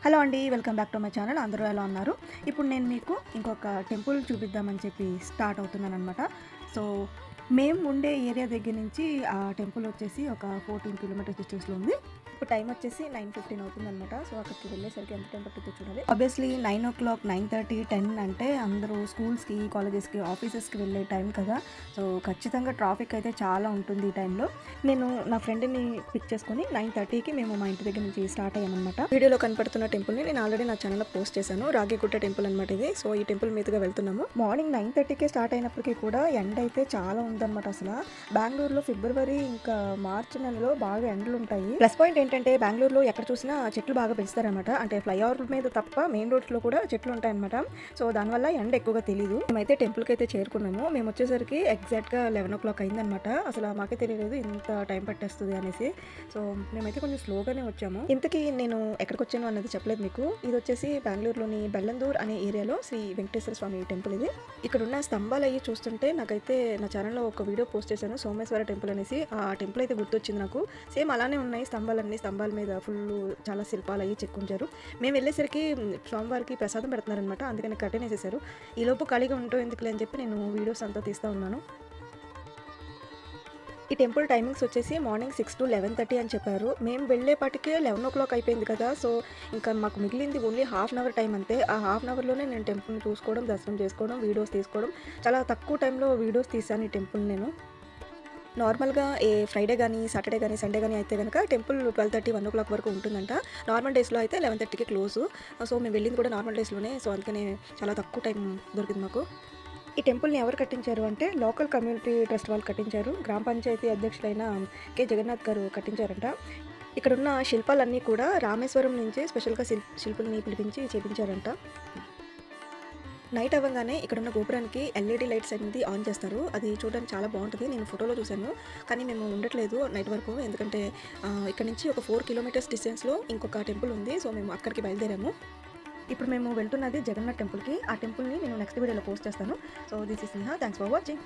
Hello అండి, welcome back to my channel. అందరూ ఎలా ఉన్నారు? ఇప్పుడు నేను మీకు ఇంకొక టెంపుల్ చూపిద్దామని చెప్పి స్టార్ట్ అవుతున్నాను అనమాట. సో మేము ఉండే ఏరియా దగ్గర నుంచి ఆ టెంపుల్ వచ్చేసి ఒక 14 కిలోమీటర్స్ డిస్టెన్స్లో ఉంది. ఇప్పుడు టైం వచ్చేసి 9:15 అవుతుందన్నమాట. సో అక్కడికి వెళ్ళేసరికి ఎంత టైం పట్టిందో చూడాలి. ఆబ్వియస్లీ 9 o'clock, 9:30, 10 అంటే అందరూ స్కూల్స్కి, కాలేజెస్కి, ఆఫీసెస్కి వెళ్ళే టైం కదా. సో ఖచ్చితంగా ట్రాఫిక్ అయితే చాలా ఉంటుంది ఈ టైంలో. నేను నా ఫ్రెండ్ని పిక్ చేసుకొని 9:30కి మేము మా ఇంటి దగ్గర నుంచి స్టార్ట్ అయ్యామన్నమాట. వీడియోలో కనపడుతున్న టెంపుల్ని నేను ఆల్రెడీ నా ఛానల్లో పోస్ట్ చేశాను. రాగిగుట్ట టెంపుల్ అనమాట ఇది. సో ఈ టెంపుల్ మీదుగా వెళ్తున్నాము. మార్నింగ్ 9:30కే స్టార్ట్ అయినప్పటికీ కూడా ఎండ అయితే చాలా ఉందన్నమాట. అసలు బెంగళూరులో ఫిబ్రవరి ఇంకా మార్చి నెలలో బాగా ఎండలు ఉంటాయి. ప్లస్ పాయింట్ ఏంటంటే బెంగళూరులో ఎక్కడ చూసినా చెట్లు బాగా పెంచుతారనమాట. అంటే ఫ్లైఓవర్ మీద తప్ప మెయిన్ రోడ్స్లో కూడా చెట్లు ఉంటాయన్నమాట. సో దానివల్ల ఎండ ఎక్కువగా తెలియదు. మేమైతే టెంపుల్కి అయితే చేరుకున్నాము. మేము వచ్చేసరికి ఎగ్జాక్ట్గా 11 o'clock అయిందనమాట. అసలు మాకే తెలియలేదు ఇంత టైం పట్టేస్తుంది అనేసి. సో మేమైతే కొంచెం స్లోగానే వచ్చాము. ఇంతకీ నేను ఎక్కడికి వచ్చాను అన్నది చెప్పలేదు మీకు. ఇది వచ్చేసి బెంగళూరులోని బెల్లందూర్ అనే ఏరియాలో శ్రీ వెంకటేశ్వర స్వామి టెంపుల్ ఇది. ఇక్కడ ఉన్న స్తంభాలు అయ్యి చూస్తుంటే నాకైతే నా ఛానల్లో ఒక వీడియో పోస్ట్ చేశాను, సోమేశ్వర టెంపుల్ అనేసి. ఆ టెంపుల్ అయితే గుర్తొచ్చింది నాకు. సేమ్ అలానే ఉన్నాయి స్తంభాలన్నీ. స్తంభాల మీద ఫుల్ చాలా శిల్పాలు అయ్యి చెక్కుంటారు. మేము వెళ్ళేసరికి స్వామివారికి ప్రసాదం పెడుతున్నారనమాట. అందుకని కట్టెన్ వేసేసారు. ఈలోపు ఖాళీగా ఉంటూ ఎందుకులే అని చెప్పి నేను వీడియోస్ అంతా తీస్తూ ఉన్నాను. ఈ టెంపుల్ టైమింగ్స్ వచ్చేసి మార్నింగ్ 6 to 11:30 అని చెప్పారు. మేము వెళ్ళేపాటికే 11 o'clock అయిపోయింది కదా. సో ఇంకా మాకు మిగిలింది only half an hour time అంతే. ఆ హాఫ్ అన్ అవర్లోనే నేను టెంపుల్ని చూసుకోవడం, దర్శనం చేసుకోవడం, వీడియోస్ తీసుకోవడం, చాలా తక్కువ టైంలో వీడియోస్ తీశాను ఈ టెంపుల్ నేను. నార్మల్గా ఏ ఫ్రైడే కానీ, సాటర్డే కానీ, సండే కానీ అయితే కనుక టెంపుల్ 12:30, 1 o'clock వరకు ఉంటుందంట. నార్మల్ డేస్లో అయితే 11:30కి క్లోజ్. సో మేము వెళ్ళింది కూడా నార్మల్ డేస్లోనే. సో అందుకనే చాలా తక్కువ టైం దొరికింది మాకు. ఈ టెంపుల్ని ఎవరు కట్టించారు అంటే లోకల్ కమ్యూనిటీ ట్రస్ట్ వాళ్ళు కట్టించారు. గ్రామ పంచాయతీ అధ్యక్షులైన కె జగన్నాథ్ గారు కట్టించారంట. ఇక్కడున్న శిల్పాలన్నీ కూడా రామేశ్వరం నుంచి స్పెషల్గా శిల్పుల్ని పిలిపించి చేపించారంట. నైట్ అవ్వగానే ఇక్కడున్న గోపురానికి ఎల్ఈడి లైట్స్ అనేది ఆన్ చేస్తారు. అది చూడడానికి చాలా బాగుంటుంది. నేను ఫోటోలో చూశాను, కానీ మేము ఉండట్లేదు నైట్ వరకు. ఎందుకంటే ఇక్కడ నుంచి ఒక 4 kilometers డిస్టెన్స్లో ఇంకొక టెంపుల్ ఉంది. సో మేము అక్కడికి బయలుదేరాము. ఇప్పుడు మేము వెళ్తున్నది జగన్నాథ్ టెంపుల్కి. ఆ టెంపుల్ని నేను నెక్స్ట్ వీడియోలో పోస్ట్ చేస్తాను. So this is Sneha. Thanks for watching.